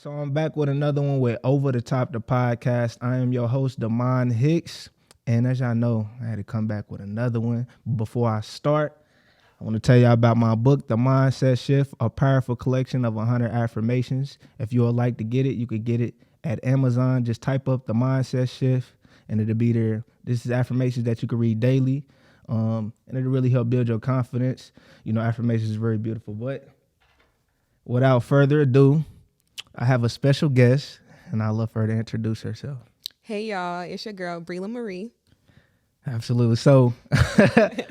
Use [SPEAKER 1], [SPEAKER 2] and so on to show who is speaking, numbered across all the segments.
[SPEAKER 1] So I'm back with another one with Over the Top the podcast. I am your host, Damon Hicks. And as y'all know, I had to come back with another one. Before I start, I want to tell y'all about my book, The Mindset Shift, a powerful collection of 100 affirmations. If you would like to get it, you could get it at Amazon. Just type up The Mindset Shift and it'll be there. This is affirmations that you can read daily. And it'll really help build your confidence. You know, affirmations is very beautiful. But without further ado, I have a special guest, and I'd love for her to introduce herself.
[SPEAKER 2] Hey, y'all. It's your girl, Brela Marie.
[SPEAKER 1] Absolutely. So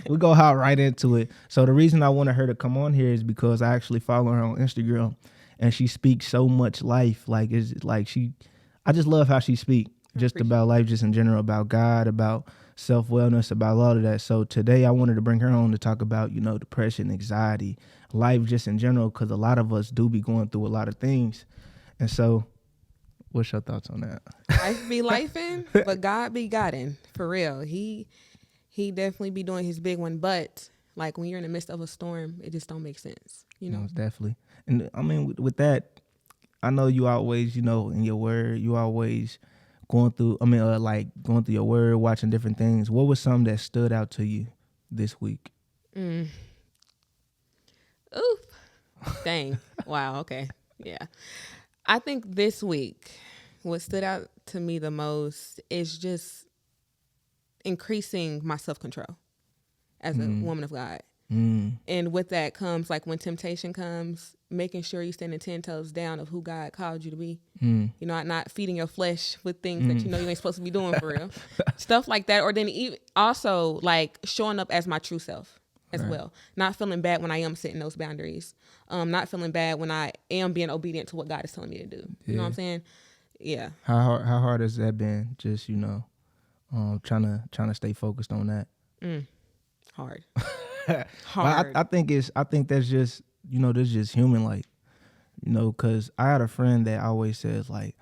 [SPEAKER 1] we go hop right into it. So the reason I wanted her to come on here is because I actually follow her on Instagram, and she speaks so much life. Like, I just love how she speaks, just about life, just in general, about God, about self-wellness, about all of that. So today I wanted to bring her on to talk about, you know, depression, anxiety, life just in general, because a lot of us do be going through a lot of things. And so, what's your thoughts on that?
[SPEAKER 2] Life be lifing, but God be Goddin'. For real. He definitely be doing his big one. But like when you're in the midst of a storm, it just don't make sense. You know?
[SPEAKER 1] Most definitely. And I mean, with that, I know you always, you know, in your word, you always going through your word, watching different things. What was something that stood out to you this week?
[SPEAKER 2] Oof. Dang. Wow. Okay. Yeah. I think this week, what stood out to me the most is just increasing my self-control as a woman of God. And with that comes, like when temptation comes, making sure you standing 10 toes down of who God called you to be. You know, not feeding your flesh with things that you know you ain't supposed to be doing for real. Stuff like that. Or then also like showing up as my true self as well. Not feeling bad when I am setting those boundaries. Not feeling bad when I am being obedient to what God is telling me to do. You know what I'm saying? Yeah.
[SPEAKER 1] How hard has that been? Just, you know, trying to stay focused on that.
[SPEAKER 2] Hard.
[SPEAKER 1] Hard. I think that's just, you know, that's just human, like, you know, because I had a friend that always says like,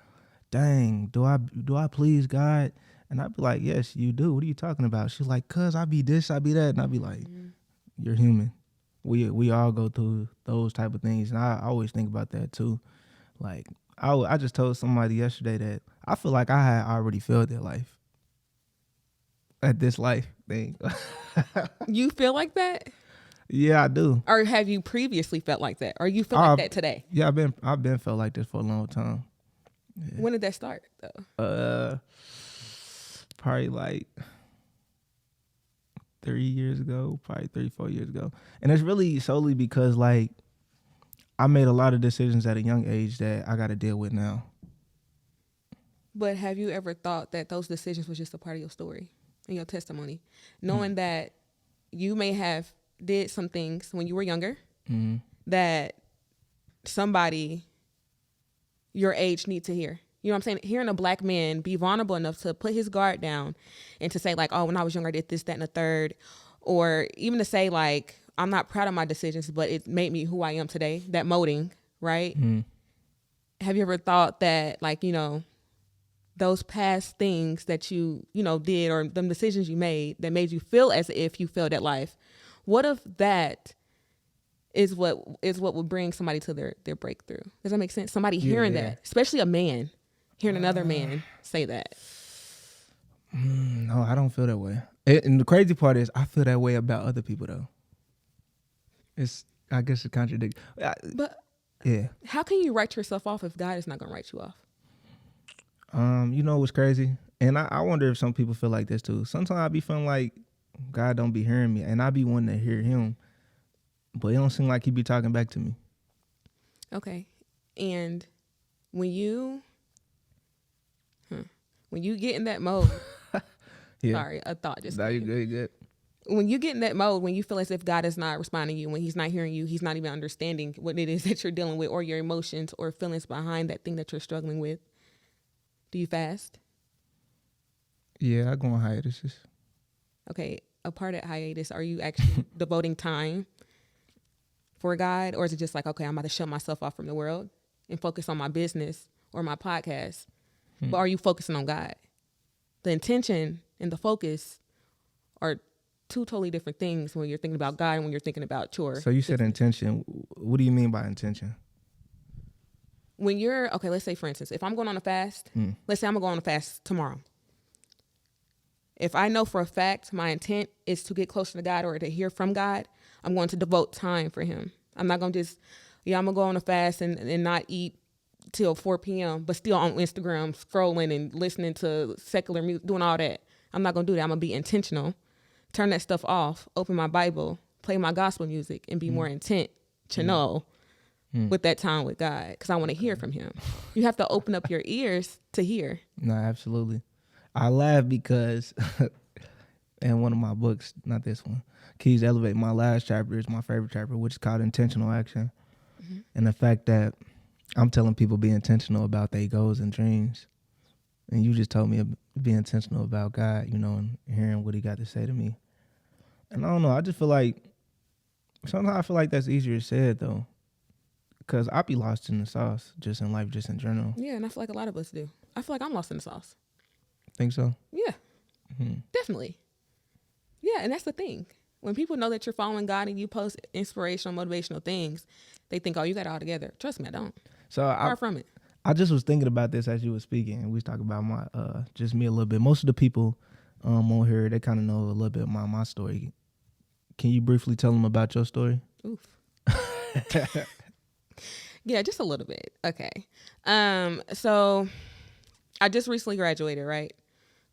[SPEAKER 1] dang, do I please God? And I'd be like, yes, you do. What are you talking about? She's like, cause I be this, I be that. And I'd be like, you're human. We all go through those type of things. And I always think about that too. Like, I just told somebody yesterday that I feel like I had already felt their life. At this life thing.
[SPEAKER 2] You feel like that?
[SPEAKER 1] Yeah, I do.
[SPEAKER 2] Or have you previously felt like that? Or you feel like that today?
[SPEAKER 1] Yeah, I've been felt like this for a long time. Yeah.
[SPEAKER 2] When did that start though?
[SPEAKER 1] Probably like 3 years ago, probably 3-4 years ago. And it's really solely because like I made a lot of decisions at a young age that I got to deal with now.
[SPEAKER 2] But have you ever thought that those decisions was just a part of your story and your testimony? Knowing that you may have did some things when you were younger that somebody your age need to hear. You know what I'm saying? Hearing a black man be vulnerable enough to put his guard down and to say like, oh, when I was younger, I did this, that, and the third. Or even to say like, I'm not proud of my decisions, but it made me who I am today. That molding, right? Have you ever thought that like, you know, those past things that you know, did or them decisions you made that made you feel as if you failed at life, what if that is what would bring somebody to their breakthrough? Does that make sense? Somebody hearing that, especially a man, hearing another man say that.
[SPEAKER 1] No, I don't feel that way. And the crazy part is I feel that way about other people though. I guess it's contradictory.
[SPEAKER 2] But
[SPEAKER 1] yeah.
[SPEAKER 2] How can you write yourself off if God is not going to write you off?
[SPEAKER 1] You know what's crazy? And I wonder if some people feel like this too. Sometimes I be feeling like God don't be hearing me, and I be wanting to hear him, but it don't seem like he be talking back to me.
[SPEAKER 2] Okay. And when you get in that mode, sorry, a thought just.
[SPEAKER 1] No, you good.
[SPEAKER 2] When you get in that mode, when you feel as if God is not responding to you, when he's not hearing you, he's not even understanding what it is that you're dealing with or your emotions or feelings behind that thing that you're struggling with, do you fast?
[SPEAKER 1] Yeah, I go on hiatuses.
[SPEAKER 2] Okay, a part of hiatus, are you actually devoting time for God? Or is it just like, okay, I'm about to shut myself off from the world and focus on my business or my podcast? But are you focusing on God? The intention and the focus are two totally different things when you're thinking about God and when you're thinking about chore.
[SPEAKER 1] So you said intention. What do you mean by intention?
[SPEAKER 2] when you're, okay, let's say, for instance, if I'm going on a fast, let's say I'm going to go on a fast tomorrow. If I know for a fact my intent is to get closer to God or to hear from God, I'm going to devote time for him. I'm not going to just, I'm going to go on a fast and not eat till 4 p.m., but still on Instagram scrolling and listening to secular music, doing all that. I'm not going to do that. I'm going to be intentional, turn that stuff off, open my Bible, play my gospel music, and be more intentional with that time with God, because I want to hear from him. You have to open up your ears to hear.
[SPEAKER 1] No, absolutely. I laugh because in one of my books, not this one, Keys to Elevate, my last chapter is my favorite chapter, which is called Intentional Action. And the fact that I'm telling people be intentional about their goals and dreams. And you just told me to be intentional about God, and hearing what he got to say to me. And I don't know, I just feel like, sometimes I feel like that's easier said, though. Because I be lost in the sauce, just in life, just in general.
[SPEAKER 2] Yeah, and I feel like a lot of us do. I feel like I'm lost in the sauce.
[SPEAKER 1] Think so?
[SPEAKER 2] Yeah, definitely. Yeah, and that's the thing. When people know that you're following God and you post inspirational, motivational things, they think, oh, you got it all together. Trust me, I don't.
[SPEAKER 1] So
[SPEAKER 2] Far from it.
[SPEAKER 1] I just was thinking about this as you were speaking, and we was talking about my just me a little bit. Most of the people on here, they kind of know a little bit about my story. Can you briefly tell them about your story?
[SPEAKER 2] Oof. Yeah, just a little bit. Okay. So I just recently graduated, right,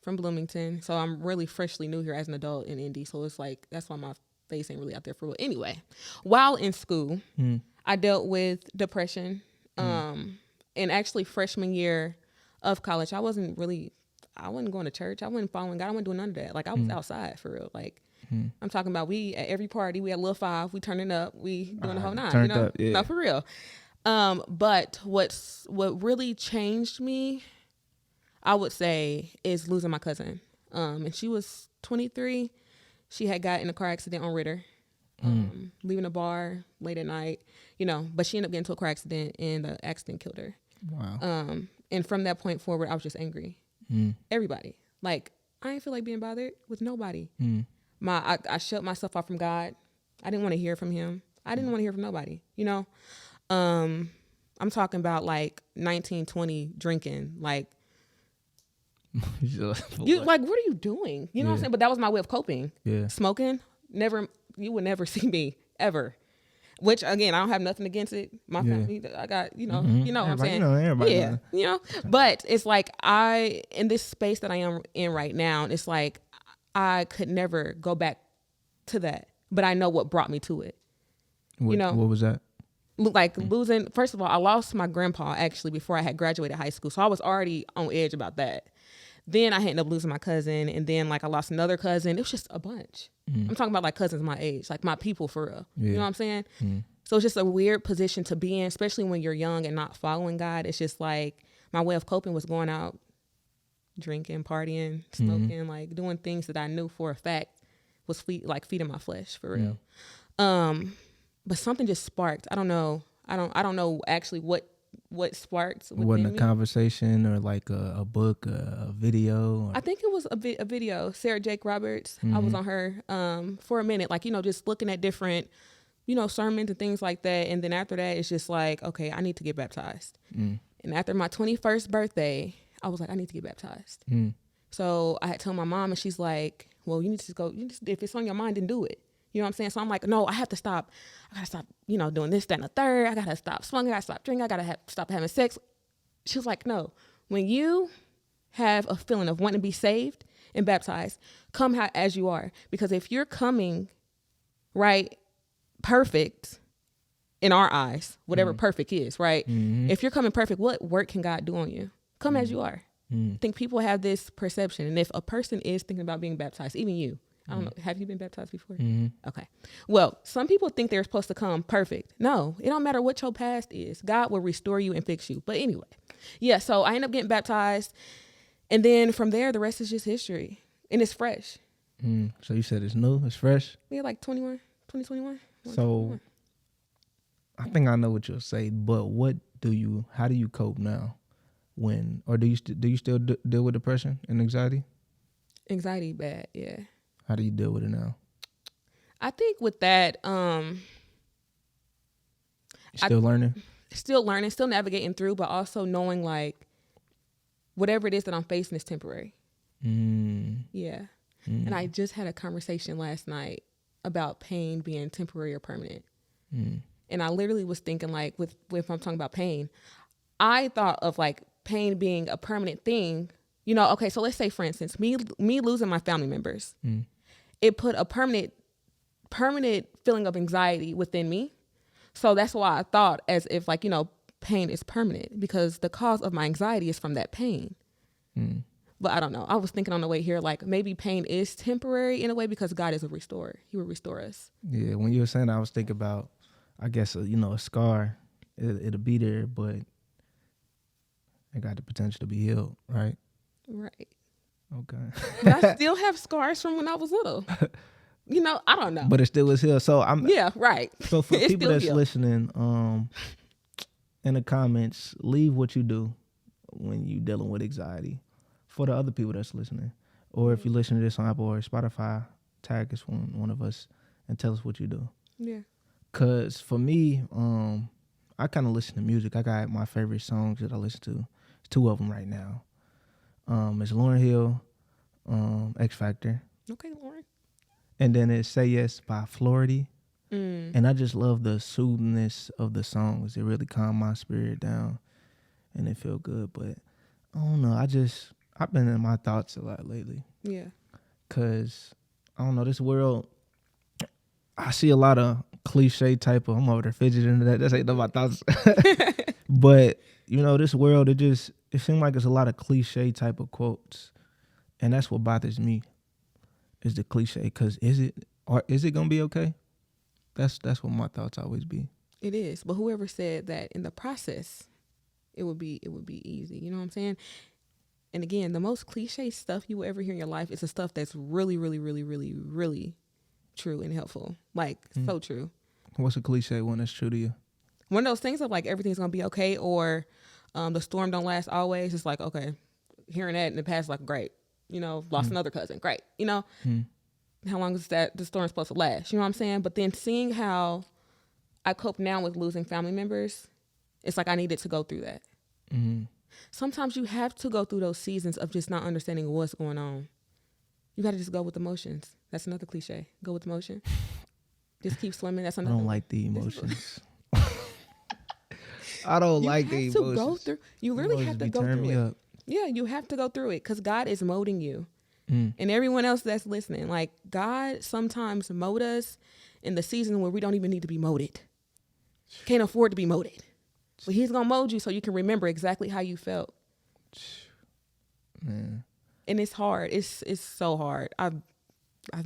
[SPEAKER 2] from Bloomington. So I'm really freshly new here as an adult in Indy. So it's like, that's why my face ain't really out there for real. Anyway, while in school, I dealt with depression. And actually freshman year of college, I wasn't going to church. I wasn't following God. I wasn't doing none of that. Like, I was outside for real. Like, I'm talking about, we at every party, we had a little five, we turning up, we doing the whole nine,
[SPEAKER 1] turned up, yeah.
[SPEAKER 2] No, for real. But what really changed me, I would say, is losing my cousin. And she was 23. She had got in a car accident on Ritter, leaving a bar late at night, but she ended up getting into a car accident and the accident killed her.
[SPEAKER 1] Wow.
[SPEAKER 2] And from that point forward, I was just angry. Everybody. Like, I didn't feel like being bothered with nobody. I shut myself off from God. I didn't want to hear from him. I didn't want to hear from nobody, I'm talking about like 19, 20 drinking, like, you like, what are you doing? You know what I'm saying? But that was my way of coping.
[SPEAKER 1] Yeah.
[SPEAKER 2] Smoking, you would never see me ever. Which, again, I don't have nothing against it. My family, I got, you know what I'm saying?
[SPEAKER 1] Everybody
[SPEAKER 2] Yeah, But it's like, in this space that I am in right now, it's like, I could never go back to that. But I know what brought me to it.
[SPEAKER 1] What was that?
[SPEAKER 2] Like, losing, first of all, I lost my grandpa, actually, before I had graduated high school. So I was already on edge about that. Then I ended up losing my cousin, and then, like, I lost another cousin. It was just a bunch. I'm talking about, like, cousins my age, like, my people for real. You know what I'm saying? So it's just a weird position to be in, especially when you're young and not following God. It's just like, my way of coping was going out, drinking, partying, smoking, like, doing things that I knew for a fact was feeding my flesh for real. But something just sparked. I don't know. I don't know actually what sparked within
[SPEAKER 1] Wasn't a
[SPEAKER 2] me.
[SPEAKER 1] conversation or like a book, a video? Or...
[SPEAKER 2] I think it was a video. Sarah Jake Roberts. I was on her for a minute, like, just looking at different, sermons and things like that. And then after that, it's just like, okay, I need to get baptized. And after my 21st birthday, I was like, I need to get baptized. So I had told my mom, and she's like, well, you need to go. If it's on your mind, then do it. You know what I'm saying? So I'm like, no, I have to stop. I got to stop, doing this, that, and the third. I got to stop smoking. I got to stop drinking. I got to stop having sex. She was like, no, when you have a feeling of wanting to be saved and baptized, come as you are. Because if you're coming, right, perfect in our eyes, whatever perfect is, right? If you're coming perfect, what work can God do on you? Come as you are. I think people have this perception. And if a person is thinking about being baptized, even you, I don't know. Have you been baptized before? Okay. Well, some people think they're supposed to come perfect. No, it don't matter what your past is. God will restore you and fix you. But anyway, yeah, so I ended up getting baptized. And then from there, the rest is just history. And it's fresh.
[SPEAKER 1] So you said it's new, it's fresh?
[SPEAKER 2] Yeah, like 2021.
[SPEAKER 1] So I think I know what you'll say, but how do you cope now? Do you still deal with depression and anxiety?
[SPEAKER 2] Anxiety, bad, yeah.
[SPEAKER 1] How do you deal with it now?
[SPEAKER 2] I think with that,
[SPEAKER 1] Still learning?
[SPEAKER 2] still learning, still navigating through, but also knowing like whatever it is that I'm facing is temporary. Yeah. And I just had a conversation last night about pain being temporary or permanent. And I literally was thinking like with if I'm talking about pain, I thought of like pain being a permanent thing. You know, okay, so let's say for instance, me losing my family members, it put a permanent feeling of anxiety within me. So that's why I thought as if like, you know, pain is permanent because the cause of my anxiety is from that pain. But I don't know. I was thinking on the way here, like maybe pain is temporary in a way because God is a restorer. He will restore us.
[SPEAKER 1] Yeah, when you were saying that, I was thinking about, I guess, a scar. It'll be there, but it got the potential to be healed, right?
[SPEAKER 2] Right.
[SPEAKER 1] Okay.
[SPEAKER 2] But I still have scars from when I was little. You know, I don't know.
[SPEAKER 1] But it still is healed. So
[SPEAKER 2] yeah, right.
[SPEAKER 1] So for
[SPEAKER 2] It's
[SPEAKER 1] people
[SPEAKER 2] still
[SPEAKER 1] that's
[SPEAKER 2] healed.
[SPEAKER 1] listening, in the comments, leave what you do when you dealing with anxiety. For the other people that's listening, or if you listen to this on Apple or Spotify, tag us one of us and tell us what you do.
[SPEAKER 2] Yeah.
[SPEAKER 1] Cause for me, I kind of listen to music. I got my favorite songs that I listen to. It's 2 of them right now. It's Lauryn Hill, X Factor,
[SPEAKER 2] Okay, Lauren.
[SPEAKER 1] and then it's Say Yes by Florida. And I just love the soothingness of the songs. It really calm my spirit down, and it feel good. But I don't know. I've been in my thoughts a lot lately.
[SPEAKER 2] Yeah.
[SPEAKER 1] Cause I don't know, this world, I see a lot of cliche type of, I'm over there fidgeting that. That's ain't my thoughts. But this world, it seems like it's a lot of cliche type of quotes, and that's what bothers me, is the cliche. Cause is it gonna be okay? That's what my thoughts always be.
[SPEAKER 2] It is. But whoever said that in the process, it would be easy. You know what I'm saying? And again, the most cliche stuff you will ever hear in your life is the stuff that's really, really, really, really, really true and helpful. Like, so true.
[SPEAKER 1] What's a cliche one that's true to you?
[SPEAKER 2] One of those things of like everything's going to be okay, or the storm don't last always. It's like, okay, hearing that in the past, like, great. Lost another cousin. Great. How long is the storm supposed to last? You know what I'm saying? But then seeing how I cope now with losing family members, it's like I needed to go through that. Sometimes you have to go through those seasons of just not understanding what's going on. You got to just go with emotions. That's another cliche. Go with emotion. Just keep swimming. That's another.
[SPEAKER 1] I don't like the emotions. I don't like the emotions.
[SPEAKER 2] You have to go through. You really have to go through it.
[SPEAKER 1] Up.
[SPEAKER 2] Yeah, you have to go through it because God is molding you. And everyone else that's listening, like God sometimes mold us in the season where we don't even need to be molded. Can't afford to be molded. But he's going to mold you so you can remember exactly how you felt.
[SPEAKER 1] Man.
[SPEAKER 2] And it's hard. It's so hard. I've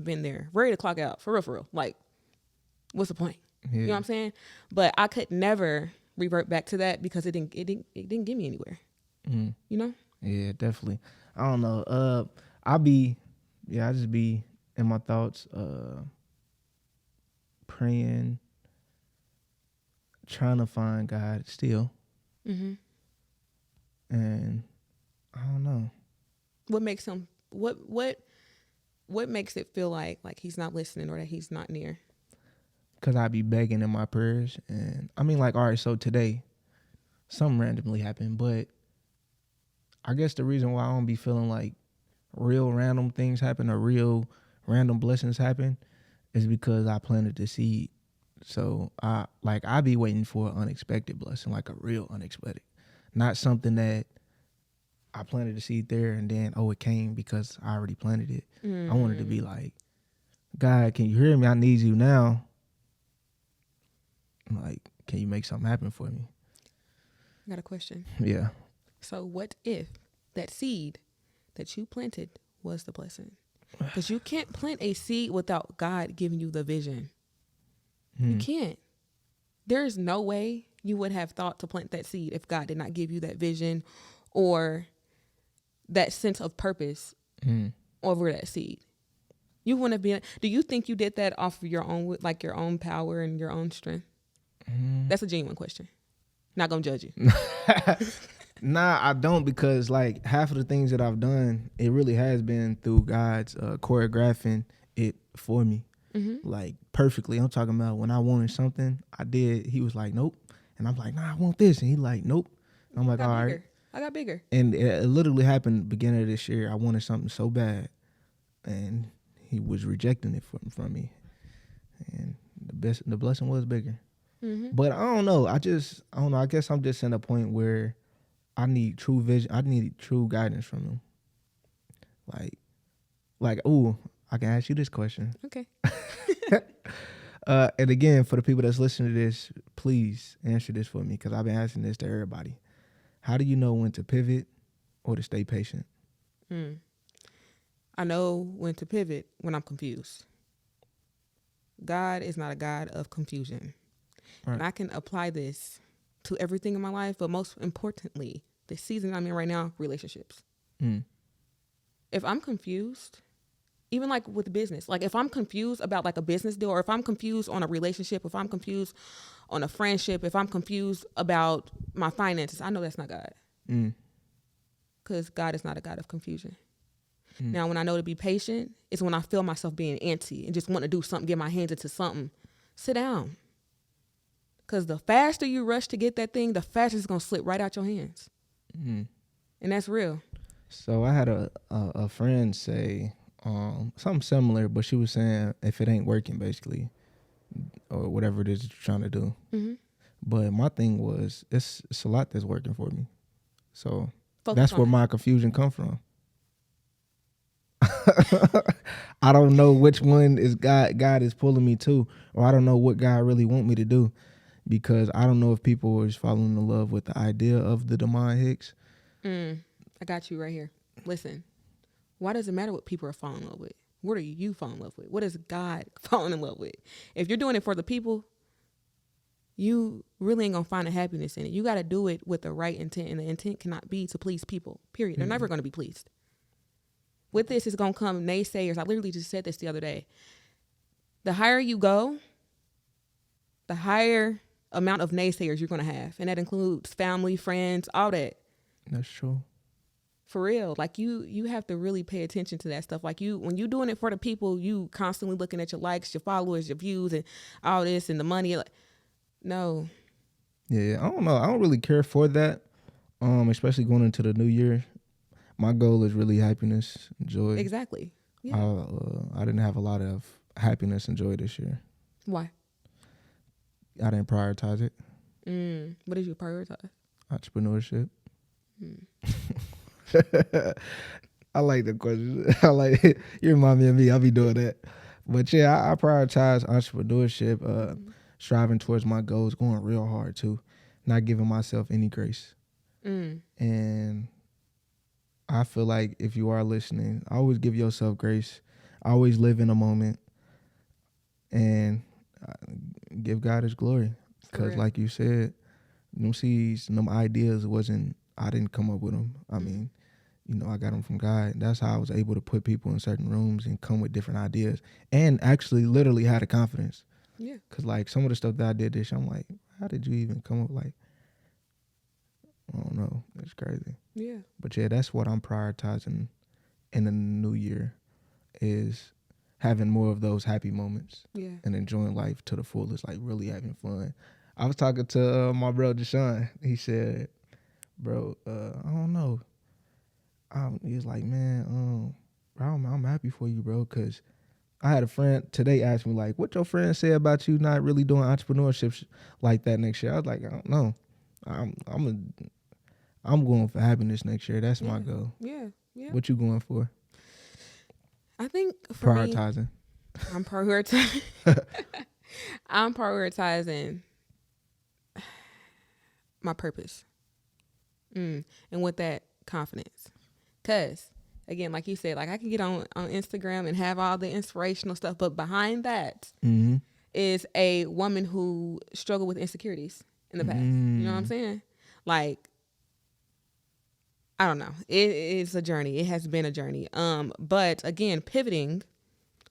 [SPEAKER 2] been there. Ready to clock out. For real. Like, what's the point?
[SPEAKER 1] Yeah.
[SPEAKER 2] You know what I'm saying? But I could never revert back to that because it didn't get me anywhere. You know?
[SPEAKER 1] Yeah, definitely. I don't know. I just be in my thoughts, praying, trying to find God still. And I don't know.
[SPEAKER 2] What makes him what makes it feel like he's not listening or that he's not near?
[SPEAKER 1] Cause I be begging in my prayers, and I mean, like, all right, so today something randomly happened, but I guess the reason why I don't be feeling like real random things happen or real random blessings happen is because I planted the seed. So I be waiting for an unexpected blessing, like a real unexpected, not something that I planted the seed there and then, it came because I already planted it. I wanted to be like, God, can you hear me? I need you now. Like, can you make something happen for me?
[SPEAKER 2] I got a question.
[SPEAKER 1] Yeah.
[SPEAKER 2] So what if that seed that you planted was the blessing? Because you can't plant a seed without God giving you the vision. You can't. There is no way you would have thought to plant that seed if God did not give you that vision or that sense of purpose over that seed. You wouldn't have been. Do you think you did that off of your own, like your own power and your own strength? That's a genuine question. Not gonna judge you.
[SPEAKER 1] Nah, I don't, because like half of the things that I've done, it really has been through God's choreographing it for me. Like perfectly. I'm talking about when I wanted something, I did. He was like, nope. And I'm like, nah, I want this. And he like, nope. And I'm like, all right.
[SPEAKER 2] I got bigger.
[SPEAKER 1] And it literally happened beginning of this year. I wanted something so bad, and he was rejecting it from me. And the blessing was bigger.
[SPEAKER 2] Mm-hmm.
[SPEAKER 1] But I don't know. I don't know. I guess I'm just in a point where I need true vision. I need true guidance from him. Ooh, I can ask you this question.
[SPEAKER 2] Okay.
[SPEAKER 1] And again, for the people that's listening to this, please answer this for me, because I've been asking this to everybody. How do you know when to pivot or to stay patient?
[SPEAKER 2] I know when to pivot when I'm confused. God is not a God of confusion. Right. And I can apply this to everything in my life, but most importantly, the season I'm in right now, relationships. If I'm confused, even like with business, like if I'm confused about like a business deal, or if I'm confused on a relationship, if I'm confused on a friendship, if I'm confused about my finances, I know that's not God. Because God is not a God of confusion. Now, when I know to be patient is when I feel myself being antsy and just want to do something, get my hands into something. Sit down. Because the faster you rush to get that thing, the faster it's going to slip right out your hands. And that's real.
[SPEAKER 1] So I had a friend say something similar, but she was saying if it ain't working, basically, or whatever it is that you're trying to do. But my thing was, it's a lot that's working for me. So that's where my confusion come from. I don't know which one is God is pulling me to, or I don't know what God really want me to do, because I don't know if people is falling in love with the idea of the Damon Hicks.
[SPEAKER 2] I got you right here. Listen, why does it matter what people are falling in love with? What are you falling in love with? What is God falling in love with? If you're doing it for the people, you really ain't gonna find a happiness in it. You got to do it with the right intent, and the intent cannot be to please people, period. They're never going to be pleased. With this is going to come naysayers. I literally just said this the other day. The higher you go, the higher amount of naysayers you're going to have. And that includes family, friends, all that.
[SPEAKER 1] That's true.
[SPEAKER 2] For real. Like you have to really pay attention to that stuff. Like when you doing it for the people, you constantly looking at your likes, your followers, your views, and all this and the money. Like, no.
[SPEAKER 1] Yeah, I don't know. I don't really care for that. Especially going into the new year. My goal is really happiness and joy.
[SPEAKER 2] Exactly. Yeah.
[SPEAKER 1] I didn't have a lot of happiness and joy this year.
[SPEAKER 2] Why?
[SPEAKER 1] I didn't prioritize it.
[SPEAKER 2] What did you prioritize?
[SPEAKER 1] Entrepreneurship. I like the question. I like it. You remind me of me. I'll be doing that. But yeah, I prioritize entrepreneurship, striving towards my goals, going real hard too, not giving myself any grace. And I feel like if you are listening, always give yourself grace. Always live in a moment and give God his glory. Because like you said, them seeds, them ideas I didn't come up with them. I mean, I got them from God. That's how I was able to put people in certain rooms and come with different ideas and actually literally had the confidence.
[SPEAKER 2] Yeah.
[SPEAKER 1] Because like some of the stuff that I did this year, I'm like, how did you even come up like, I don't know. It's crazy.
[SPEAKER 2] Yeah.
[SPEAKER 1] But yeah, that's what I'm prioritizing in the new year, is having more of those happy moments.
[SPEAKER 2] Yeah. And
[SPEAKER 1] enjoying life to the fullest, like really having fun. I was talking to my bro Deshaun. He said, bro, I don't know. He was like, man, bro, I'm happy for you, bro, because I had a friend today ask me, like, what your friends say about you not really doing entrepreneurship like that next year? I was like, I don't know. I'm going for happiness next year. That's my goal.
[SPEAKER 2] Yeah, yeah.
[SPEAKER 1] What you going for?
[SPEAKER 2] I think for
[SPEAKER 1] prioritizing.
[SPEAKER 2] Me, I'm prioritizing. I'm prioritizing my purpose. And with that, confidence. Because, again, like you said, like I can get on Instagram and have all the inspirational stuff, but behind that is a woman who struggled with insecurities in the past. You know what I'm saying? Like, I don't know. It's a journey. It has been a journey. But again, pivoting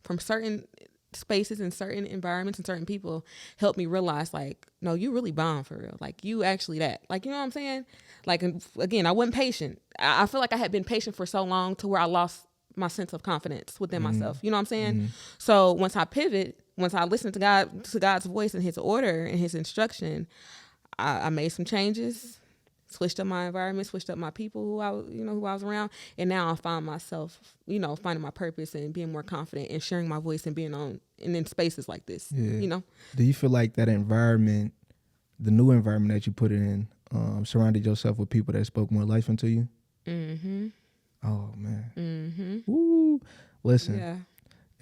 [SPEAKER 2] from certain spaces and certain environments and certain people helped me realize, like, no, you really bomb for real. Like, you actually that. Like, you know what I'm saying? Like, again, I wasn't patient. I feel like I had been patient for so long to where I lost my sense of confidence within myself. You know what I'm saying? So once I pivot, once I listen to God's voice and his order and his instruction, I made some changes, switched up my environment, switched up my people who I was around, and now I find myself, finding my purpose and being more confident and sharing my voice and being on and in spaces like this.
[SPEAKER 1] Yeah. Do you feel like that environment, the new environment that you put it in, surrounded yourself with people that spoke more life into you?
[SPEAKER 2] Mm-hmm.
[SPEAKER 1] Oh man.
[SPEAKER 2] Mm-hmm.
[SPEAKER 1] Woo. Listen.
[SPEAKER 2] Yeah.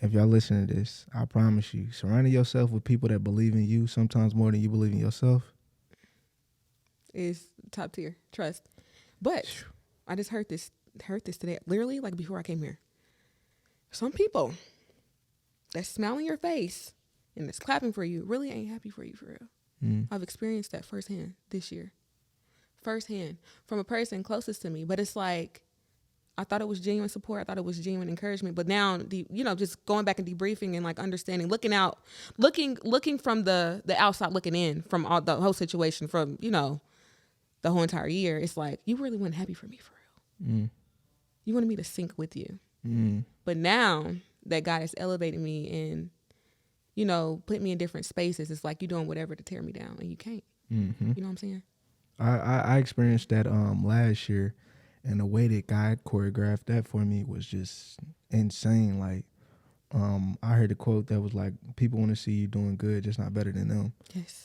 [SPEAKER 1] If y'all listen to this, I promise you, surrounding yourself with people that believe in you sometimes more than you believe in yourself
[SPEAKER 2] is top tier. Trust. But I just heard this today, literally like before I came here. Some people that smile in your face and that's clapping for you really ain't happy for you for real. I've experienced that firsthand this year. Firsthand from a person closest to me. But it's like, I thought it was genuine support. I thought it was genuine encouragement. But now, just going back and debriefing and like understanding, looking from the outside, looking in from all the whole situation, from the whole entire year. It's like, you really weren't happy for me for real. You wanted me to sync with you. But now that God has elevated me and put me in different spaces, it's like you're doing whatever to tear me down, and you can't. You know what I'm saying?
[SPEAKER 1] I experienced that last year. And the way that God choreographed that for me was just insane. Like, I heard a quote that was like, people want to see you doing good, just not better than them.
[SPEAKER 2] Yes.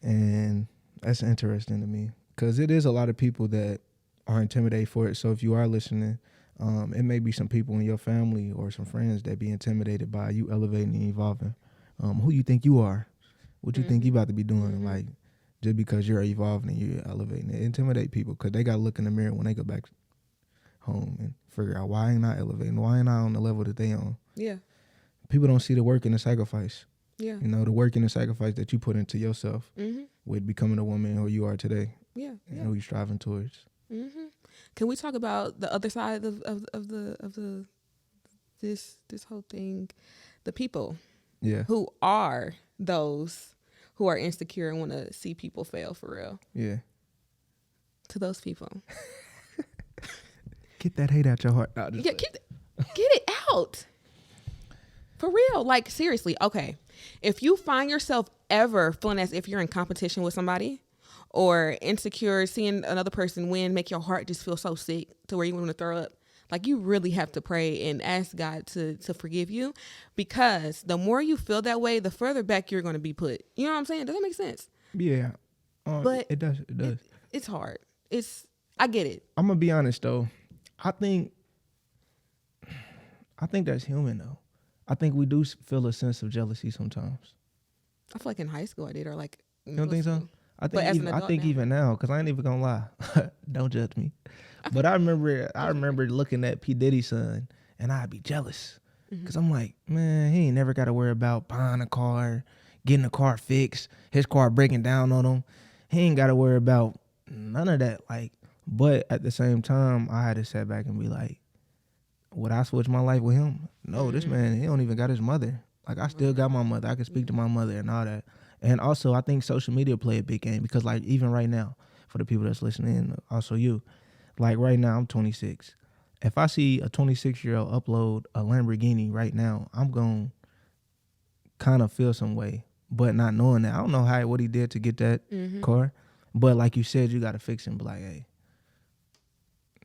[SPEAKER 1] And that's interesting to me because it is a lot of people that are intimidated for it. So if you are listening, it may be some people in your family or some friends that be intimidated by you elevating and evolving. Who you think you are? What you think you about to be doing? Like, just because you're evolving and you're elevating, it intimidate people because they got to look in the mirror when they go back home and figure out, why ain't I elevating? Why ain't I on the level that they on?
[SPEAKER 2] Yeah.
[SPEAKER 1] People don't see the work and the sacrifice.
[SPEAKER 2] Yeah.
[SPEAKER 1] The work and the sacrifice that you put into yourself with becoming a woman who you are today.
[SPEAKER 2] Yeah.
[SPEAKER 1] And who you're striving towards.
[SPEAKER 2] Can we talk about the other side of this whole thing? The people who are those who are insecure and want to see people fail for real.
[SPEAKER 1] Yeah.
[SPEAKER 2] To those people.
[SPEAKER 1] Get that hate out your heart. No,
[SPEAKER 2] get it out. For real. Like, seriously. Okay. If you find yourself ever feeling as if you're in competition with somebody or insecure, seeing another person win, make your heart just feel so sick to where you want to throw up, like, you really have to pray and ask God to forgive you, because the more you feel that way, the further back you're going to be put. You know what I'm saying? Does that make sense?
[SPEAKER 1] Yeah.
[SPEAKER 2] But
[SPEAKER 1] it does. It does.
[SPEAKER 2] It's hard. I get it.
[SPEAKER 1] I'm going to be honest, though. I think that's human, though. I think we do feel a sense of jealousy sometimes.
[SPEAKER 2] I feel like in high school I did, or like...
[SPEAKER 1] You don't think so? I think even now, because I ain't even gonna lie. Don't judge me. But I remember looking at P. Diddy's son, and I'd be jealous. Because I'm like, man, he ain't never got to worry about buying a car, getting a car fixed, his car breaking down on him. He ain't got to worry about none of that. Like, but at the same time, I had to sit back and be like, would I switch my life with him? No, this man, he don't even got his mother. Like, I still got my mother. I can speak to my mother and all that. And also, I think social media play a big game because, like, even right now, for the people that's listening, also you, like, right now, I'm 26. If I see a 26-year-old upload a Lamborghini right now, I'm going to kind of feel some way, but not knowing that. I don't know what he did to get that car. But like you said, you got to fix him. Be like, hey,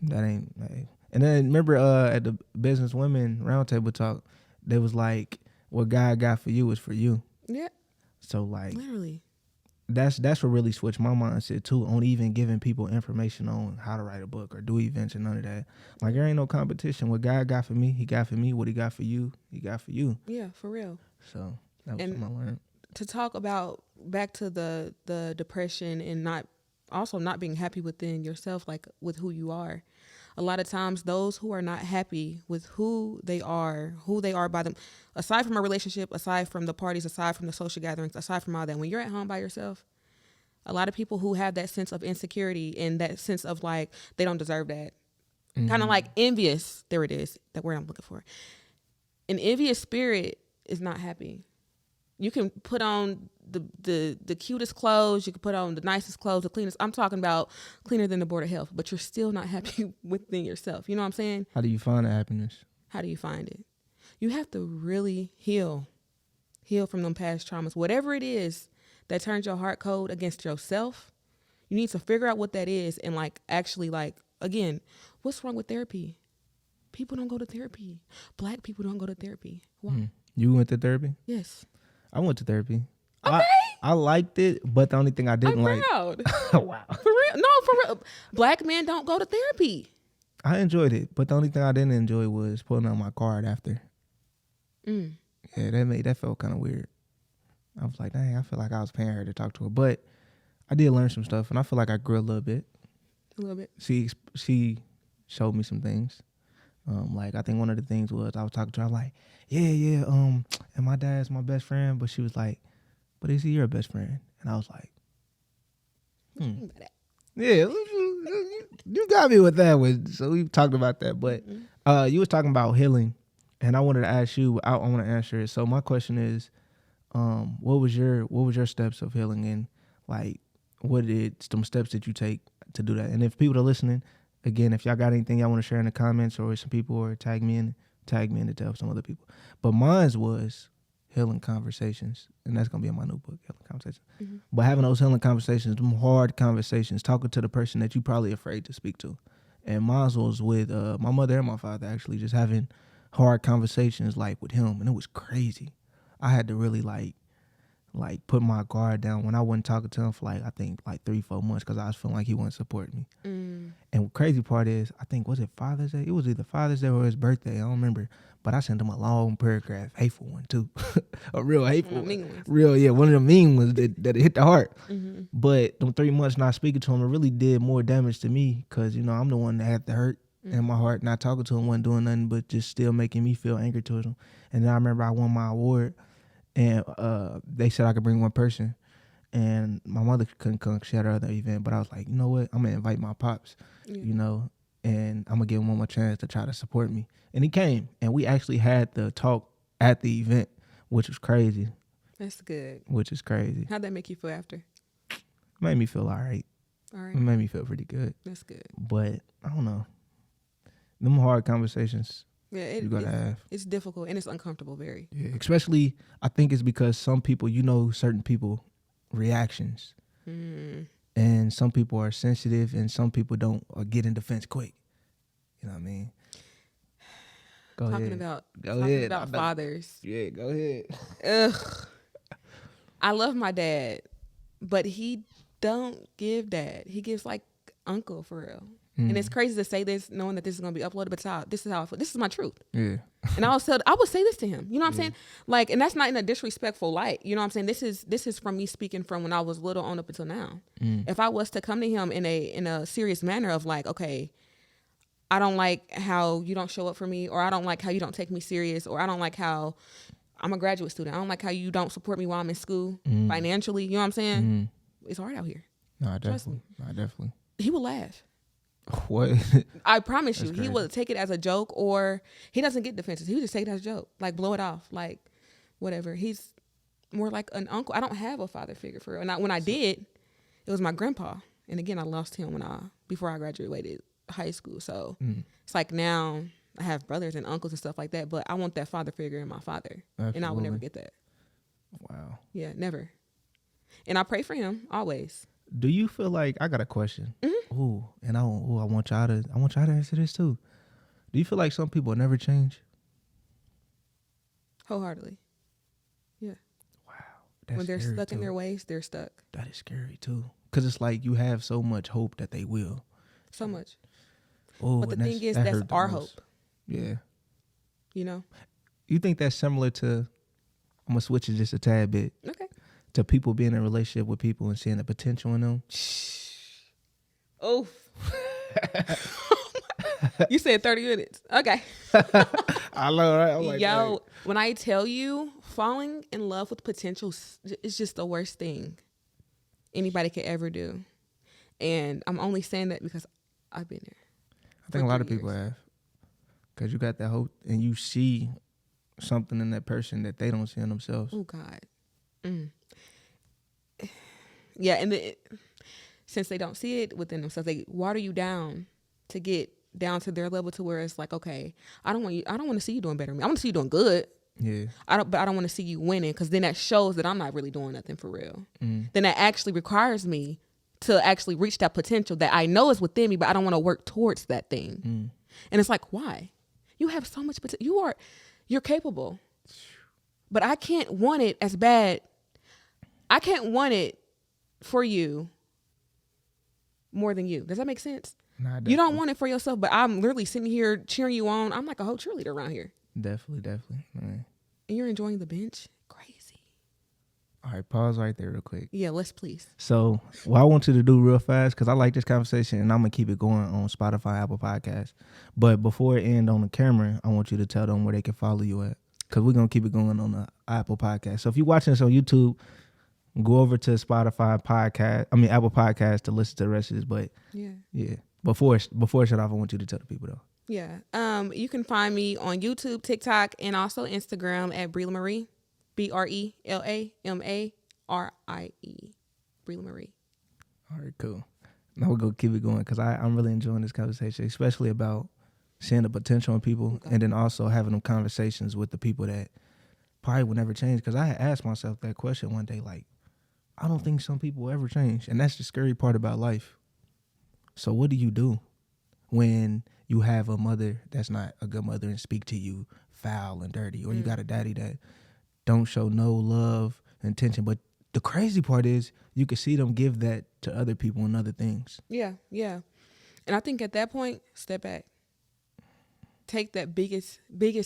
[SPEAKER 1] that ain't... Hey. And then remember at the Business Women Roundtable Talk, they was like, what God got for you is for you.
[SPEAKER 2] Yeah.
[SPEAKER 1] So, like,
[SPEAKER 2] literally,
[SPEAKER 1] that's what really switched my mindset too, on even giving people information on how to write a book or do events and none of that. Like, there ain't no competition. What God got for me, he got for me. What he got for you, he got for you.
[SPEAKER 2] Yeah, for real.
[SPEAKER 1] So that was something I learned.
[SPEAKER 2] To talk about back to the depression and not being happy within yourself, like with who you are. A lot of times those who are not happy with who they are by them, aside from a relationship, aside from the parties, aside from the social gatherings, aside from all that, when you're at home by yourself, a lot of people who have that sense of insecurity and that sense of like they don't deserve that, kind of like envious, there it is, that word I'm looking for. An envious spirit is not happy. You can put on the cutest clothes, you can put on the nicest clothes, the cleanest. I'm talking about cleaner than the Board of Health, but you're still not happy within yourself. You know what I'm saying?
[SPEAKER 1] How do you find the happiness?
[SPEAKER 2] How do you find it? You have to really heal from them past traumas, whatever it is that turns your heart cold against yourself, you need to figure out what that is and like actually like again, what's wrong with therapy? People don't go to therapy. Black people don't go to therapy. Why?
[SPEAKER 1] You went to therapy?
[SPEAKER 2] Yes.
[SPEAKER 1] I went to therapy.
[SPEAKER 2] Okay.
[SPEAKER 1] I liked it, but the only thing I didn't
[SPEAKER 2] I'm
[SPEAKER 1] like.
[SPEAKER 2] proud.
[SPEAKER 1] Wow.
[SPEAKER 2] For real? No, for real. Black men don't go to therapy.
[SPEAKER 1] I enjoyed it, but the only thing I didn't enjoy was pulling out my card after. Yeah, that felt kind of weird. I was like, dang, I feel like I was paying her to talk to her, but I did learn some stuff, and I feel like I grew a little bit.
[SPEAKER 2] A little bit.
[SPEAKER 1] She showed me some things. Like I think one of the things was I was talking to her, I was like, yeah, and my dad's my best friend, but she was like, but is he your best friend? And I was like, yeah, you got me with that one. So we talked about that, but you was talking about healing, and I wanted to ask you. I want to answer it. So my question is, what was your steps of healing, and like, what did some steps that you take to do that? And if people are listening, again, if y'all got anything y'all want to share in the comments, or some people, or tag me in to tell some other people. But mine was healing conversations, and that's gonna be in my new book, healing conversations. But having those healing conversations, them hard conversations, talking to the person that you probably afraid to speak to, and mine was with my mother and my father, actually, just having hard conversations like with him, and it was crazy. I had to really like put my guard down when I wasn't talking to him for I think 3-4 months, because I was feeling like he wasn't supporting me. And the crazy part is, I think, was it Father's Day? It was either Father's Day or his birthday. I don't remember. But I sent him a long paragraph, hateful one too. A real hateful one. Real, yeah, one of the mean ones that hit the heart. But them 3 months not speaking to him, it really did more damage to me, because, I'm the one that had the hurt in my heart. Not talking to him wasn't doing nothing but just still making me feel angry towards him. And then I remember I won my award, and they said I could bring one person. And my mother couldn't come. She had her other event. But I was like, you know what? I'm going to invite my pops, and I'm going to give him one more chance to try to support me. And he came. And we actually had the talk at the event, which was crazy.
[SPEAKER 2] That's good.
[SPEAKER 1] Which is crazy.
[SPEAKER 2] How'd that make you feel after?
[SPEAKER 1] Made me feel all right.
[SPEAKER 2] All right.
[SPEAKER 1] It made me feel pretty good.
[SPEAKER 2] That's good.
[SPEAKER 1] But I don't know. Them hard conversations
[SPEAKER 2] you
[SPEAKER 1] gotta have.
[SPEAKER 2] It's difficult and it's uncomfortable, very.
[SPEAKER 1] Yeah, especially, I think it's because some people, certain people reactions. And some people are sensitive, and some people don't, or get in defense quick. You know what I mean?
[SPEAKER 2] Talking about fathers.
[SPEAKER 1] Yeah, go ahead.
[SPEAKER 2] Ugh. I love my dad, but he don't give dad. He gives like uncle, for real. And it's crazy to say this, knowing that this is going to be uploaded, but this is how I feel. This is my truth. Yeah. And I would say this to him. You know what I'm saying? Like, and that's not in a disrespectful light. You know what I'm saying? This is from me speaking from when I was little on up until now. If I was to come to him in a serious manner of like, okay, I don't like how you don't show up for me, or I don't like how you don't take me serious, or I don't like how I'm a graduate student. I don't like how you don't support me while I'm in school financially. You know what I'm saying? It's hard out here.
[SPEAKER 1] No, definitely.
[SPEAKER 2] He will laugh.
[SPEAKER 1] What?
[SPEAKER 2] I promise you, he will take it as a joke, or he doesn't get defenses. He would just take it as a joke, like blow it off, like whatever. He's more like an uncle. I don't have a father figure for real. And when I did, it was my grandpa. And again, I lost him before I graduated high school. So it's like now I have brothers and uncles and stuff like that, but I want that father figure in my father. Absolutely. And I will never get that.
[SPEAKER 1] Wow.
[SPEAKER 2] Yeah, never. And I pray for him always.
[SPEAKER 1] Do you feel like, I got a question? Ooh, and I want y'all to answer this too. Do you feel like some people never change?
[SPEAKER 2] Wholeheartedly. Yeah.
[SPEAKER 1] Wow. That's
[SPEAKER 2] when they're stuck in their ways, they're stuck.
[SPEAKER 1] That is scary too. Because it's like you have so much hope that they will.
[SPEAKER 2] So much.
[SPEAKER 1] Oh,
[SPEAKER 2] but the thing is, that's our hope.
[SPEAKER 1] Yeah.
[SPEAKER 2] You know?
[SPEAKER 1] You think that's similar to, I'm going to switch it just a tad bit.
[SPEAKER 2] Okay.
[SPEAKER 1] To people being in a relationship with people and seeing the potential in them?
[SPEAKER 2] Oof. You said 30 minutes. Okay.
[SPEAKER 1] I love that. I'm like,
[SPEAKER 2] yo, when I tell you, falling in love with potential is just the worst thing anybody could ever do. And I'm only saying that because I've been there.
[SPEAKER 1] I think a lot of people have. Because you got that hope and you see something in that person that they don't see in themselves.
[SPEAKER 2] Oh, God. Yeah, and since they don't see it within themselves, they water you down to get down to their level, to where it's like, okay, I don't want to see you doing better than me. I want to see you doing good.
[SPEAKER 1] Yeah.
[SPEAKER 2] But I don't want to see you winning, because then that shows that I'm not really doing nothing for real. Then that actually requires me to actually reach that potential that I know is within me, but I don't want to work towards that thing. And it's like, why? You have so much potential. You're capable, but I can't want it as bad. I can't want it for you more than you. Does that make sense?
[SPEAKER 1] Nah,
[SPEAKER 2] you don't want it for yourself, but I'm literally sitting here cheering you on. I'm like a whole cheerleader around here.
[SPEAKER 1] Definitely. Man.
[SPEAKER 2] And you're enjoying the bench? Crazy.
[SPEAKER 1] All right, pause right there real quick.
[SPEAKER 2] Yeah, let's please.
[SPEAKER 1] So what I want you to do real fast, because I like this conversation, and I'm going to keep it going on Spotify, Apple Podcasts. But before it ends on the camera, I want you to tell them where they can follow you at, because we're going to keep it going on the Apple Podcast. So if you're watching this on YouTube, go over to Apple Podcast to listen to the rest of this. But yeah. Before I shut off, I want you to tell the people though.
[SPEAKER 2] Yeah. You can find me on YouTube, TikTok, and also Instagram at Brela Marie, BrelaMarie, Brela Marie.
[SPEAKER 1] All right, cool. Now we're gonna keep it going, because I'm really enjoying this conversation, especially about seeing the potential in people, and then also having them conversations with the people that probably will never change. Because I had asked myself that question one day, like, I don't think some people will ever change, and that's the scary part about life. So what do you do when you have a mother that's not a good mother and speak to you foul and dirty, or you got a daddy that don't show no love and attention? But the crazy part is you can see them give that to other people and other things.
[SPEAKER 2] Yeah. And I think at that point, step back. Take that biggest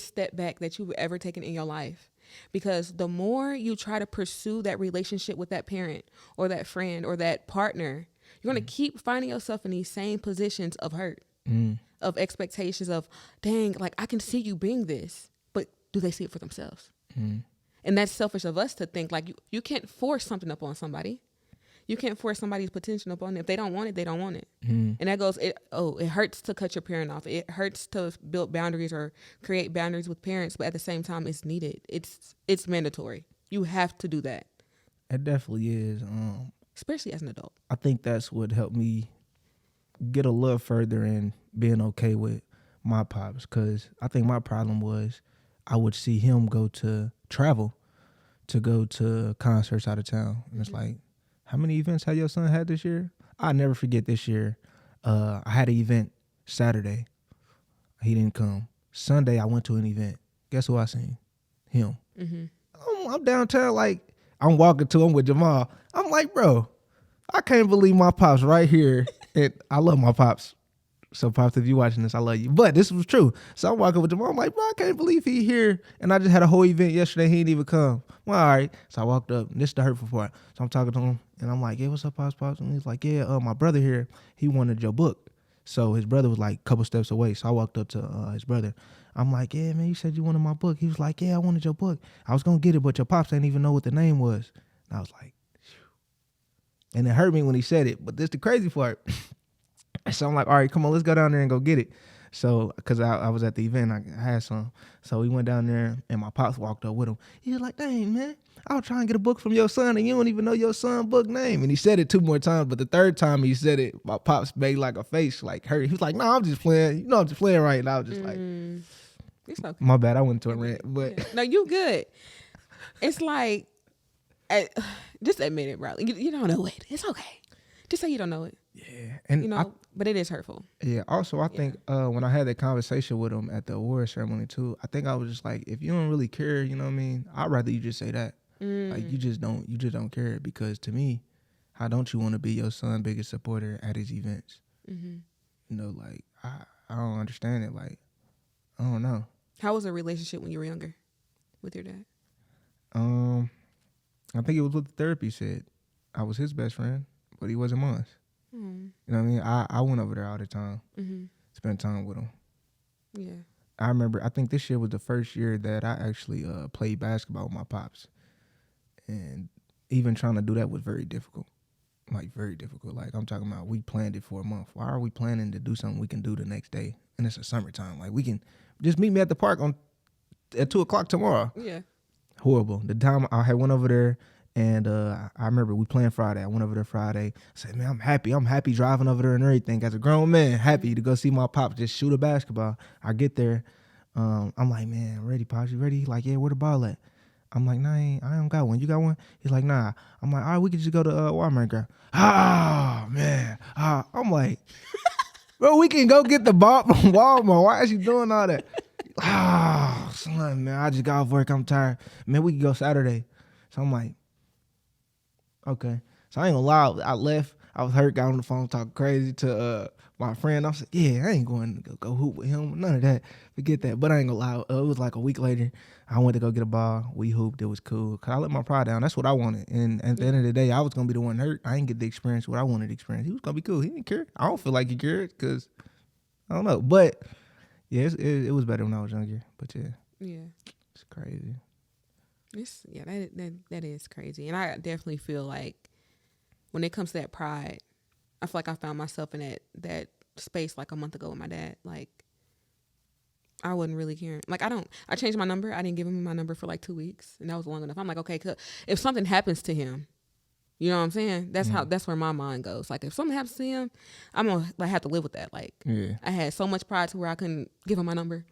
[SPEAKER 2] step back that you've ever taken in your life. Because the more you try to pursue that relationship with that parent or that friend or that partner, you're going to keep finding yourself in these same positions of hurt, of expectations of, dang, like, I can see you being this, but do they see it for themselves? And that's selfish of us to think, like, you can't force something up on somebody. You can't force somebody's potential upon them. If they don't want it, they don't want it. And that goes, it hurts to cut your parent off. It hurts to build boundaries or create boundaries with parents, but at the same time, it's needed. It's mandatory. You have to do that.
[SPEAKER 1] It definitely is.
[SPEAKER 2] Especially as an adult.
[SPEAKER 1] I think that's what helped me get a little further in being okay with my pops, because I think my problem was I would see him go to travel to go to concerts out of town. And it's like, how many events had your son had this year? I'll never forget this year. I had an event Saturday. He didn't come. Sunday, I went to an event. Guess who I seen? Him. I'm downtown, like, I'm walking to him with Jamal. I'm like, bro, I can't believe my pops right here. And I love my pops. So pops, if you watching this, I love you. But this was true. So I'm walking with Jamal. I'm like, bro, I can't believe he here. And I just had a whole event yesterday. He didn't even come. Well, all right. So I walked up. And this is the hurtful part. So I'm talking to him. And I'm like, yeah, what's up, pops? And he's like, yeah, my brother here, he wanted your book. So his brother was like a couple steps away. So I walked up to his brother. I'm like, yeah, man, you said you wanted my book. He was like, yeah, I wanted your book. I was going to get it, but your pops didn't even know what the name was. And I was like, phew. And it hurt me when he said it. But this the crazy part. So I'm like, all right, come on, let's go down there and go get it. So, because I was at the event, I had some. So we went down there, and my pops walked up with him. He was like, dang, man, I was trying to get a book from your son, and you don't even know your son's book name. And he said it 2 more times, but the third time he said it, my pops made like a face, like hurt. He was like, no, I'm just playing. You know, I'm just playing right. And I was just like,
[SPEAKER 2] it's okay.
[SPEAKER 1] My bad, I went into a rant. But
[SPEAKER 2] yeah. No, you good. It's like, just admit it, bro. You don't know it. It's okay. Just say you don't know it.
[SPEAKER 1] Yeah, and
[SPEAKER 2] you know, but it is hurtful.
[SPEAKER 1] Yeah. Also, I think when I had that conversation with him at the award ceremony too, I think I was just like, if you don't really care, you know what I mean, I'd rather you just say that. Like you just don't care, because to me, how don't you want to be your son's biggest supporter at his events? You know, like I don't understand it. Like I don't know.
[SPEAKER 2] How was the relationship when you were younger with your dad?
[SPEAKER 1] I think it was what the therapy said. I was his best friend, but he wasn't mine. You know what I mean? I went over there all the time, spent time with him.
[SPEAKER 2] Yeah.
[SPEAKER 1] I remember, I think this year was the first year that I actually played basketball with my pops. And even trying to do that was very difficult. Like, very difficult. Like, I'm talking about, we planned it for a month. Why are we planning to do something we can do the next day? And it's a summertime. Like, we can just meet me at the park at 2 o'clock tomorrow.
[SPEAKER 2] Yeah.
[SPEAKER 1] Horrible. The time I had went over there, and I remember we playing Friday. I went over there Friday. I said, man, I'm happy. I'm happy driving over there and everything. As a grown man, happy to go see my pops just shoot a basketball. I get there. I'm like, man, ready, Pops, you ready? He like, yeah, where the ball at? I'm like, nah, I don't got one. You got one? He's like, nah. I'm like, all right, we can just go to Walmart, girl. Ah, man. I'm like, bro, we can go get the ball from Walmart. Why is you doing all that? Son, man, I just got off work. I'm tired. Man, we can go Saturday. So I'm like, okay. So I ain't gonna lie. I left. I was hurt. Got on the phone, talking crazy to my friend. I was like, yeah, I ain't going to go hoop with him. None of that. Forget that. But I ain't gonna lie. It was like a week later. I went to go get a ball. We hooped. It was cool. Cause I let my pride down. That's what I wanted. And at the end of the day, I was gonna be the one hurt. I didn't get the experience what I wanted to experience. He was gonna be cool. He didn't care. I don't feel like he cared because I don't know. But yeah, it was better when I was younger. But
[SPEAKER 2] Yeah.
[SPEAKER 1] it's crazy.
[SPEAKER 2] That is crazy. And I definitely feel like when it comes to that pride, I feel like I found myself in that space like a month ago with my dad. Like, I wasn't really caring. Like, I changed my number. I didn't give him my number for like 2 weeks, and that was long enough. I'm like, okay, if something happens to him, you know what I'm saying? That's where my mind goes. Like, if something happens to him, I'm gonna have to live with that. Like, I had so much pride to where I couldn't give him my number.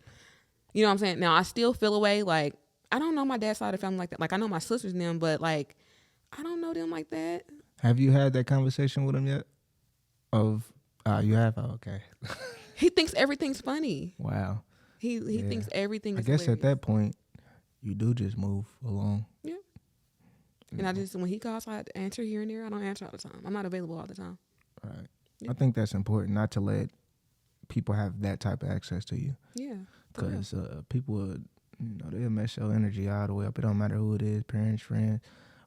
[SPEAKER 2] You know what I'm saying? Now I still feel away. Like, I don't know my dad's side of the family like that. Like, I know my sisters and them, but like, I don't know them like that.
[SPEAKER 1] Have you had that conversation with him yet? You have? Oh, okay.
[SPEAKER 2] He thinks everything's funny.
[SPEAKER 1] Wow.
[SPEAKER 2] He thinks everything is
[SPEAKER 1] I guess
[SPEAKER 2] hilarious.
[SPEAKER 1] at that point, you do just move along.
[SPEAKER 2] Yeah. And I just, when he calls, I answer here and there. I don't answer all the time. I'm not available all the time.
[SPEAKER 1] Right.
[SPEAKER 2] Yeah.
[SPEAKER 1] I think that's important, not to let people have that type of access to you.
[SPEAKER 2] Yeah.
[SPEAKER 1] Because people would, they'll mess your energy all the way up. It don't matter who it is, parents, friends,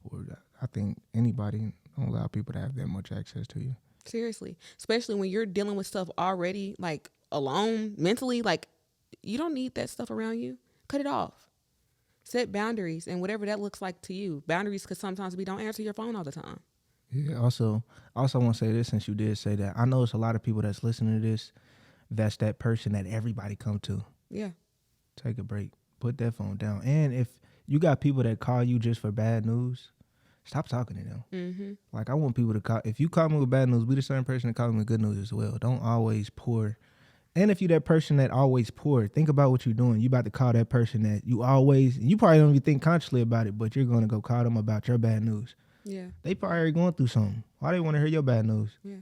[SPEAKER 1] or I think anybody. Don't allow people to have that much access to you.
[SPEAKER 2] Seriously. Especially when you're dealing with stuff already, like, alone, mentally, like, you don't need that stuff around you. Cut it off. Set boundaries, and whatever that looks like to you. Boundaries could sometimes be don't answer your phone all the time.
[SPEAKER 1] Yeah. Also, I also want to say this, since you did say that. I know it's a lot of people that's listening to this. That's that person that everybody come to.
[SPEAKER 2] Yeah.
[SPEAKER 1] Take a break. Put that phone down. And if you got people that call you just for bad news, stop talking to them.
[SPEAKER 2] Mm-hmm.
[SPEAKER 1] Like, I want people to call. If you call me with bad news, be the same person that call me with good news as well. Don't always pour. And if you that person that always pour, think about what you're doing. You about to call that person that you probably don't even think consciously about it, but you're going to go call them about your bad news.
[SPEAKER 2] Yeah.
[SPEAKER 1] They probably already going through something. Why they want to hear your bad news?
[SPEAKER 2] Yeah.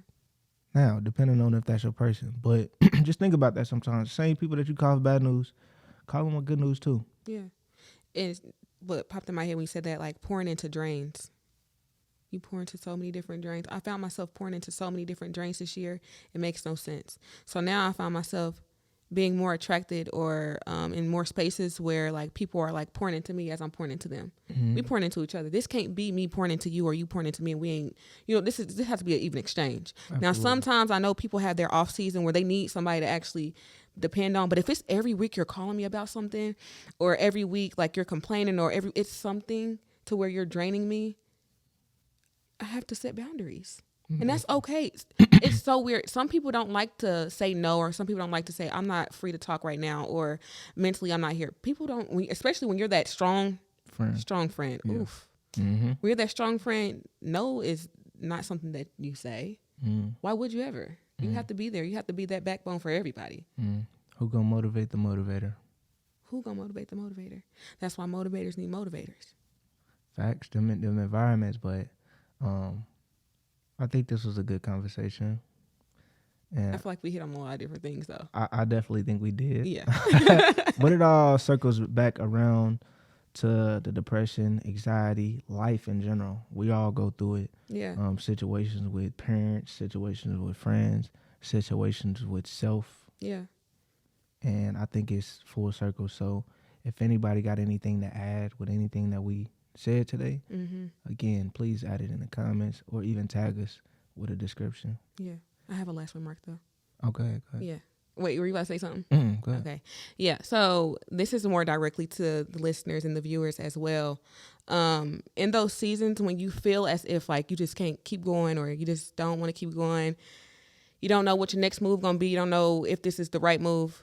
[SPEAKER 1] Now, depending on if that's your person. But just think about that sometimes. Same people that you call for bad news, call them with good news too.
[SPEAKER 2] Yeah. And what popped in my head when you said that, like, pouring into drains. You pour into so many different drains. I found myself pouring into so many different drains this year. It makes no sense. So now I found myself being more attracted or in more spaces where, like, people are, like, pouring into me as I'm pouring into them. Mm-hmm. We pouring into each other. This can't be me pouring into you or you pouring into me, and we ain't, this has to be an even exchange. Absolutely. Now, sometimes I know people have their off season where they need somebody to actually depend on, but if it's every week you're calling me about something, or every week, like, you're complaining, or it's something to where you're draining me, I have to set boundaries. Mm-hmm. And that's okay. It's so weird. Some people don't like to say no, or some people don't like to say, I'm not free to talk right now, or mentally I'm not here. People don't, especially when you're that strong friend. Yeah. Oof. Mm-hmm. When you're that strong friend, no is not something that you say. Mm. Why would you ever? You have to be there. You have to be that backbone for everybody.
[SPEAKER 1] Who gonna motivate the motivator?
[SPEAKER 2] Who gonna motivate the motivator? That's why motivators need motivators.
[SPEAKER 1] Facts, them environments, but I think this was a good conversation. And
[SPEAKER 2] I feel like we hit on a lot of different things, though.
[SPEAKER 1] I definitely think we did.
[SPEAKER 2] Yeah.
[SPEAKER 1] But it all circles back around to the depression, anxiety, life in general. We all go through it.
[SPEAKER 2] Yeah.
[SPEAKER 1] Situations with parents, situations with friends, situations with self.
[SPEAKER 2] Yeah.
[SPEAKER 1] And I think it's full circle. So if anybody got anything to add with anything that we said today, again, please add it in the comments or even tag us with a description.
[SPEAKER 2] Yeah. I have a last remark, though.
[SPEAKER 1] Okay. Go ahead.
[SPEAKER 2] Yeah. Wait, were you about to say something?
[SPEAKER 1] Go ahead.
[SPEAKER 2] Okay. Yeah. So this is more directly to the listeners and the viewers as well. In those seasons when you feel as if, like, you just can't keep going, or you just don't want to keep going, you don't know what your next move going to be, you don't know if this is the right move,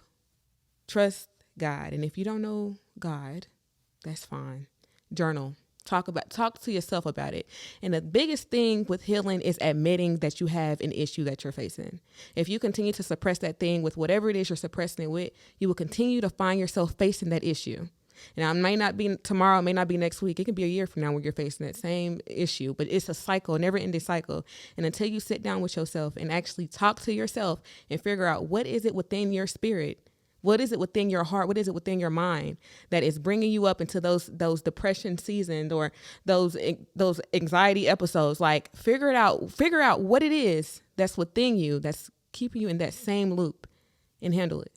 [SPEAKER 2] trust God. And if you don't know God, that's fine. Journal. Talk to yourself about it. And the biggest thing with healing is admitting that you have an issue that you're facing. If you continue to suppress that thing with whatever it is you're suppressing it with, you will continue to find yourself facing that issue. And it may not be tomorrow, it may not be next week. It can be a year from now where you're facing that same issue, but it's a cycle, never ending cycle. And until you sit down with yourself and actually talk to yourself and figure out what is it within your spirit, what is it within your heart? What is it within your mind that is bringing you up into those depression seasons or those anxiety episodes? Like figure out what it is that's within you that's keeping you in that same loop and handle it.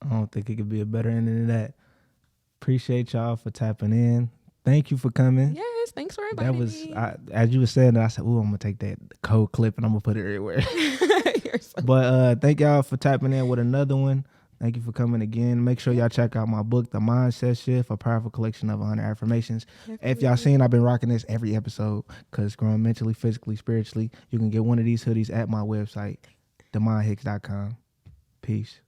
[SPEAKER 1] I don't think it could be a better ending than that. Appreciate y'all for tapping in. Thank you for coming.
[SPEAKER 2] Yes, thanks for inviting me.
[SPEAKER 1] As you were saying that, I said, "Ooh, I'm gonna take that code clip and I'm gonna put it everywhere." But thank y'all for tapping in with another one. Thank you for coming again. Make sure y'all check out my book, The Mindset Shift, a powerful collection of 100 affirmations. Definitely. If y'all seen, I've been rocking this every episode because growing mentally, physically, spiritually. You can get one of these hoodies at my website, themindhicks.com. Peace.